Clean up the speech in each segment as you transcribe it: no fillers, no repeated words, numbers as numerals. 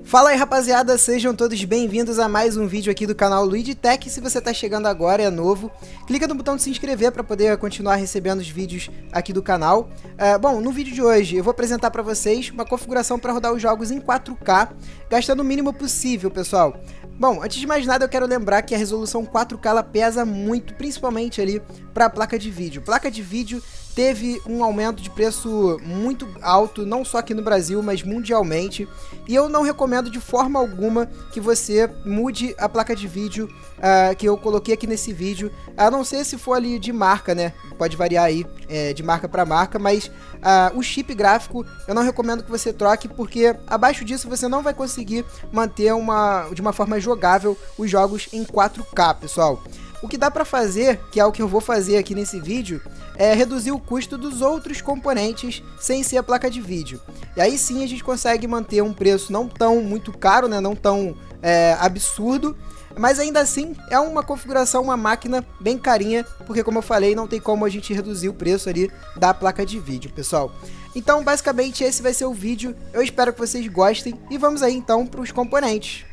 Fala aí, rapaziada, sejam todos bem-vindos a mais um vídeo aqui do canal Luigi Tech. Se você está chegando agora e é novo, clica no botão de se inscrever para poder continuar recebendo os vídeos aqui do canal. Bom, no vídeo de hoje eu vou apresentar para vocês uma configuração para rodar os jogos em 4K, gastando o mínimo possível, pessoal. Bom, antes de mais nada eu quero lembrar que a resolução 4K ela pesa muito, principalmente ali para a placa de vídeo. Placa de vídeo teve um aumento de preço muito alto, não só aqui no Brasil, mas mundialmente. E eu não recomendo de forma alguma que você mude a placa de vídeo que eu coloquei aqui nesse vídeo, a não ser se for ali de marca, né? Pode variar aí de marca para marca, mas o chip gráfico eu não recomendo que você troque, porque abaixo disso você não vai conseguir manter de uma forma jogável os jogos em 4K, pessoal. O que dá para fazer, que é o que eu vou fazer aqui nesse vídeo, é reduzir o custo dos outros componentes sem ser a placa de vídeo. E aí sim a gente consegue manter um preço não tão muito caro, né, não tão absurdo, mas ainda assim é uma configuração, uma máquina bem carinha, porque como eu falei, não tem como a gente reduzir o preço ali da placa de vídeo, pessoal. Então basicamente esse vai ser o vídeo, eu espero que vocês gostem e vamos aí então para os componentes.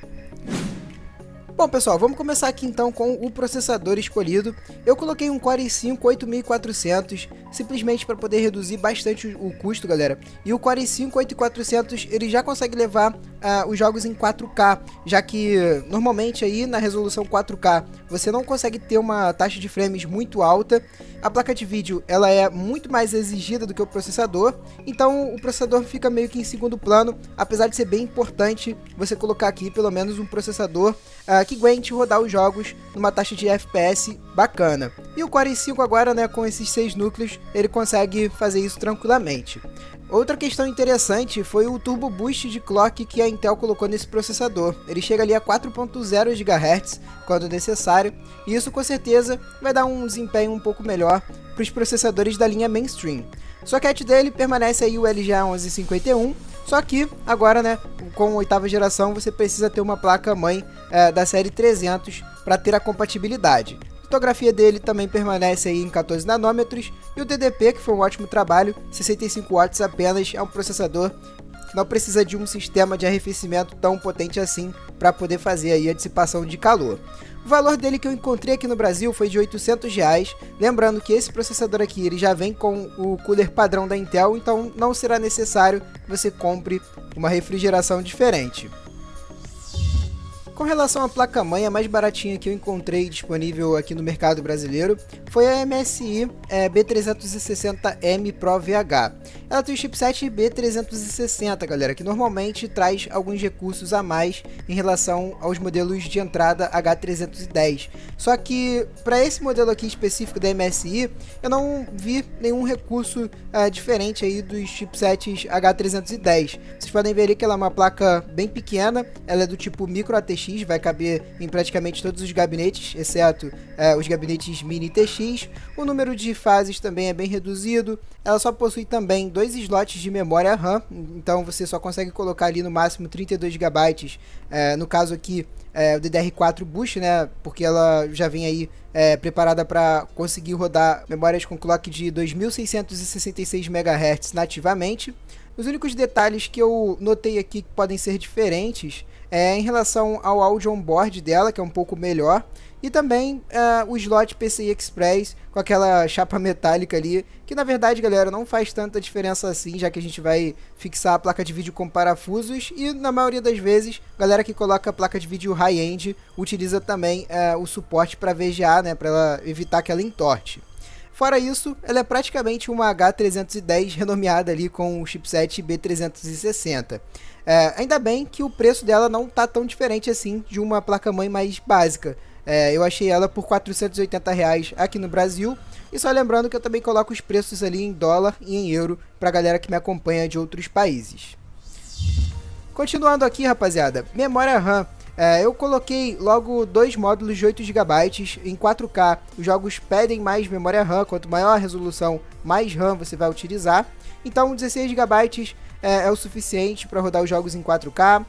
Bom, pessoal, vamos começar aqui então com o processador escolhido. Eu coloquei um Core i5 8400, simplesmente para poder reduzir bastante o custo, galera. E o Core i5 8400 ele já consegue levar os jogos em 4K, já que normalmente aí na resolução 4K você não consegue ter uma taxa de frames muito alta. A placa de vídeo ela é muito mais exigida do que o processador, então o processador fica meio que em segundo plano, apesar de ser bem importante você colocar aqui pelo menos um processador que aguente rodar os jogos numa taxa de FPS bacana. E o Core i5 agora, né, com esses 6 núcleos, ele consegue fazer isso tranquilamente. Outra questão interessante foi o Turbo Boost de clock que a Intel colocou nesse processador. Ele chega ali a 4.0 GHz quando necessário, e isso com certeza vai dar um desempenho um pouco melhor para os processadores da linha mainstream. O socket dele permanece aí o LGA 1151, só que agora, né, com a 8ª geração, você precisa ter uma placa-mãe da série 300 para ter a compatibilidade. A litografia dele também permanece aí em 14 nanômetros e o DDP, que foi um ótimo trabalho, 65 watts apenas, é um processador que não precisa de um sistema de arrefecimento tão potente assim para poder fazer aí a dissipação de calor. O valor dele que eu encontrei aqui no Brasil foi de R$800, lembrando que esse processador aqui ele já vem com o cooler padrão da Intel, então não será necessário que você compre uma refrigeração diferente. Com relação à placa-mãe, a mais baratinha que eu encontrei disponível aqui no mercado brasileiro foi a MSI B360M Pro VH. Ela tem o chipset B360, galera, que normalmente traz alguns recursos a mais em relação aos modelos de entrada H310. Só que para esse modelo aqui específico da MSI, eu não vi nenhum recurso diferente aí dos chipsets H310. Vocês podem ver ali que ela é uma placa bem pequena, ela é do tipo micro ATX, vai caber em praticamente todos os gabinetes, exceto os gabinetes mini TX. O número de fases também é bem reduzido. Ela só possui também 2 slots de memória RAM, então você só consegue colocar ali no máximo 32 GB. No caso aqui, o DDR4 Boost, né, porque ela já vem aí preparada para conseguir rodar memórias com clock de 2666 MHz nativamente. Os únicos detalhes que eu notei aqui que podem ser diferentes em relação ao áudio on-board dela, que é um pouco melhor, e também o slot PCI Express com aquela chapa metálica ali, que na verdade, galera, não faz tanta diferença assim, já que a gente vai fixar a placa de vídeo com parafusos, e na maioria das vezes, galera que coloca a placa de vídeo high-end utiliza também o suporte para VGA, né, para ela evitar que ela entorte. Fora isso, ela é praticamente uma H310 renomeada ali com o chipset B360. Ainda bem que o preço dela não tá tão diferente assim de uma placa-mãe mais básica. Eu achei ela por R$480 aqui no Brasil. E só lembrando que eu também coloco os preços ali em dólar e em euro para a galera que me acompanha de outros países. Continuando aqui, rapaziada, memória RAM. Eu coloquei logo 2 módulos de 8 GB em 4K. Os jogos pedem mais memória RAM, quanto maior a resolução, mais RAM você vai utilizar. Então 16 GB é o suficiente para rodar os jogos em 4K.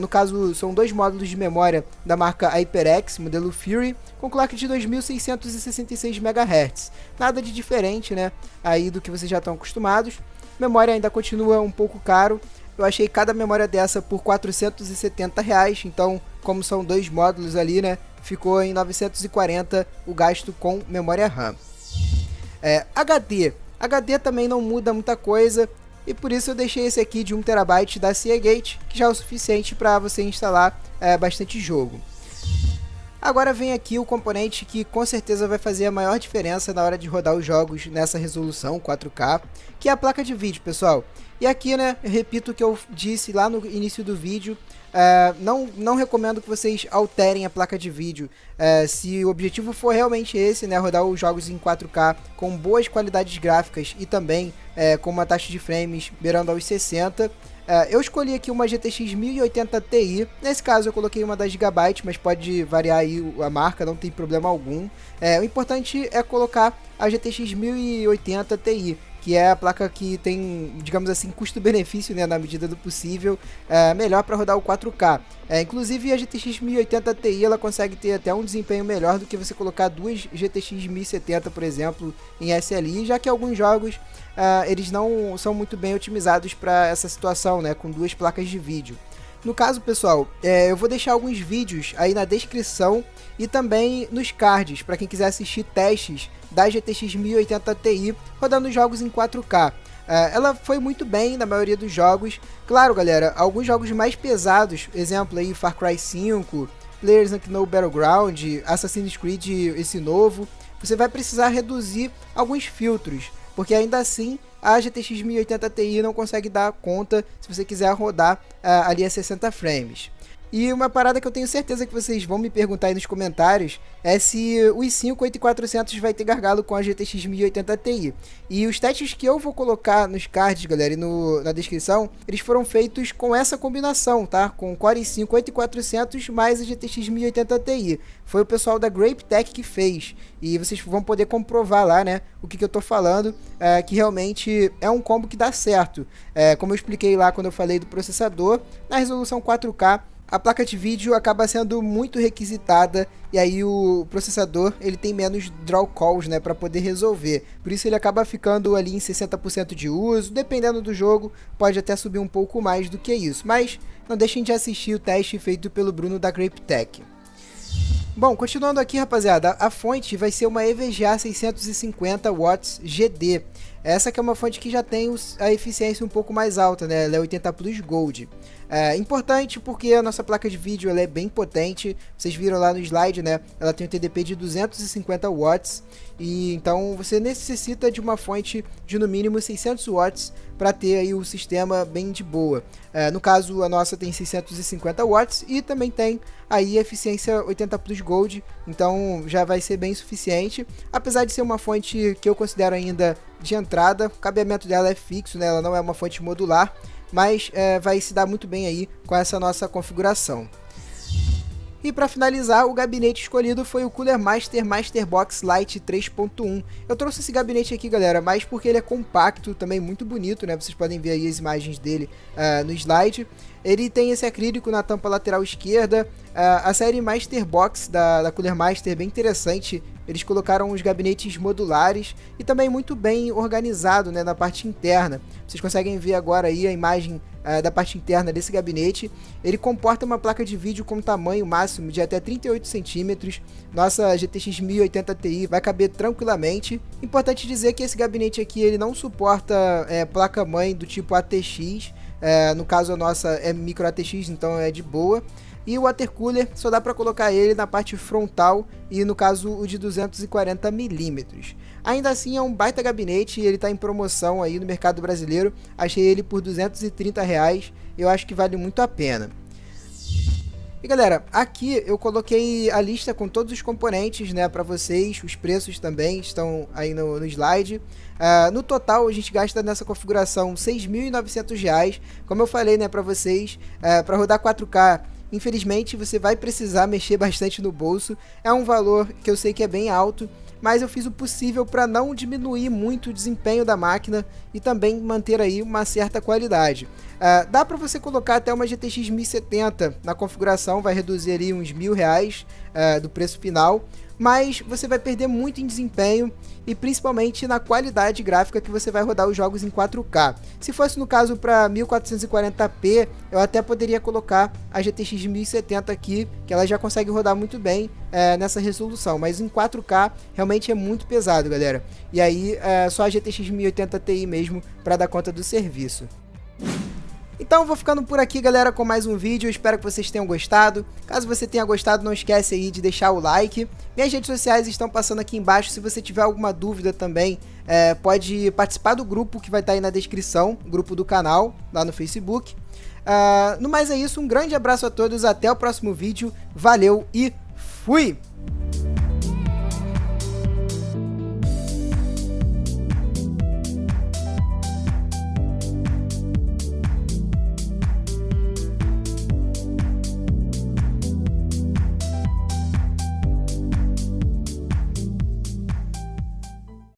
No caso, são 2 módulos de memória da marca HyperX, modelo Fury, com clock de 2666 MHz. Nada de diferente, né, aí do que vocês já estão acostumados. Memória ainda continua um pouco caro. eu achei cada memória dessa por R$470, então como são 2 módulos ali, né, ficou em 940 o gasto com memória RAM. HD também não muda muita coisa, e por isso eu deixei esse aqui de 1 TB da Seagate, que já é o suficiente para você instalar bastante jogo. Agora vem aqui o componente que com certeza vai fazer a maior diferença na hora de rodar os jogos nessa resolução 4K, que é a placa de vídeo, pessoal. E aqui, né, eu repito o que eu disse lá no início do vídeo, não recomendo que vocês alterem a placa de vídeo. Se o objetivo for realmente esse, né, rodar os jogos em 4K com boas qualidades gráficas e também com uma taxa de frames beirando aos 60, eu escolhi aqui uma GTX 1080 Ti, nesse caso eu coloquei uma da Gigabyte, mas pode variar aí a marca, não tem problema algum. O importante é colocar a GTX 1080 Ti, que é a placa que tem, digamos assim, custo-benefício, né, na medida do possível, melhor para rodar o 4K. Inclusive a GTX 1080 Ti ela consegue ter até um desempenho melhor do que você colocar duas GTX 1070, por exemplo, em SLI, já que alguns jogos eles não são muito bem otimizados para essa situação, né, com duas placas de vídeo. No caso, pessoal, eu vou deixar alguns vídeos aí na descrição e também nos cards, para quem quiser assistir testes da GTX 1080 Ti rodando jogos em 4K. Ela foi muito bem na maioria dos jogos. Claro, galera, alguns jogos mais pesados, exemplo aí Far Cry 5, PlayerUnknown's Battleground, Assassin's Creed esse novo, você vai precisar reduzir alguns filtros, porque ainda assim a GTX 1080 Ti não consegue dar conta se você quiser rodar ali a 60 frames. E uma parada que eu tenho certeza que vocês vão me perguntar aí nos comentários é se o i5 8400 vai ter gargalo com a GTX 1080 Ti. E os testes que eu vou colocar nos cards, galera, e na descrição, eles foram feitos com essa combinação, tá? Com o Core i5 8400 mais a GTX 1080 Ti. Foi o pessoal da GrapeTech que fez. E vocês vão poder comprovar lá, né, o que eu tô falando, que realmente é um combo que dá certo. Como eu expliquei lá quando eu falei do processador, na resolução 4K, a placa de vídeo acaba sendo muito requisitada e aí o processador ele tem menos draw calls, né, para poder resolver. Por isso ele acaba ficando ali em 60% de uso, dependendo do jogo, pode até subir um pouco mais do que isso. Mas não deixem de assistir o teste feito pelo Bruno da GrapeTech. Bom, continuando aqui, rapaziada, a fonte vai ser uma EVGA 650 watts GD. Essa que é uma fonte que já tem a eficiência um pouco mais alta, né? Ela é 80 Plus Gold. Importante porque a nossa placa de vídeo ela é bem potente. Vocês viram lá no slide, né? Ela tem um TDP de 250 watts. E então você necessita de uma fonte de no mínimo 600 watts para ter aí o sistema bem de boa. No caso, a nossa tem 650 watts e também tem aí a eficiência 80 Plus Gold. Então já vai ser bem suficiente. Apesar de ser uma fonte que eu considero ainda de entrada, o cabeamento dela é fixo, né? Ela não é uma fonte modular, mas vai se dar muito bem aí com essa nossa configuração. E para finalizar, o gabinete escolhido foi o Cooler Master Masterbox Lite 3.1. Eu trouxe esse gabinete aqui, galera, mais porque ele é compacto, também muito bonito, né? Vocês podem ver aí as imagens dele no slide. Ele tem esse acrílico na tampa lateral esquerda. A série Masterbox da Cooler Master é bem interessante. Eles colocaram os gabinetes modulares e também muito bem organizado, né, na parte interna. Vocês conseguem ver agora aí a imagem da parte interna desse gabinete. Ele comporta uma placa de vídeo com tamanho máximo de até 38 centímetros. Nossa GTX 1080 Ti vai caber tranquilamente. Importante dizer que esse gabinete aqui ele não suporta placa-mãe do tipo ATX. No caso a nossa é micro ATX, então é de boa. E o water cooler só dá para colocar ele na parte frontal e no caso o de 240mm. Ainda assim é um baita gabinete e ele está em promoção aí no mercado brasileiro. Achei ele por R$230, eu acho que vale muito a pena. E galera, aqui eu coloquei a lista com todos os componentes, né, para vocês, os preços também estão aí no slide. No total a gente gasta nessa configuração R$6.900, como eu falei, né, para vocês, para rodar 4K. Infelizmente você vai precisar mexer bastante no bolso, é um valor que eu sei que é bem alto, mas eu fiz o possível para não diminuir muito o desempenho da máquina e também manter aí uma certa qualidade. Dá para você colocar até uma GTX 1070 na configuração, vai reduzir ali uns R$1.000 do preço final, mas você vai perder muito em desempenho e principalmente na qualidade gráfica que você vai rodar os jogos em 4K. Se fosse no caso para 1440p, eu até poderia colocar a GTX 1070 aqui, que ela já consegue rodar muito bem nessa resolução, mas em 4K realmente é muito pesado, galera. E aí só a GTX 1080 Ti mesmo para dar conta do serviço. Então eu vou ficando por aqui, galera, com mais um vídeo. Eu espero que vocês tenham gostado. Caso você tenha gostado, não esquece aí de deixar o like. Minhas redes sociais estão passando aqui embaixo. Se você tiver alguma dúvida também, pode participar do grupo que vai estar aí na descrição, o grupo do canal, lá no Facebook. No mais é isso, um grande abraço a todos, até o próximo vídeo. Valeu e fui!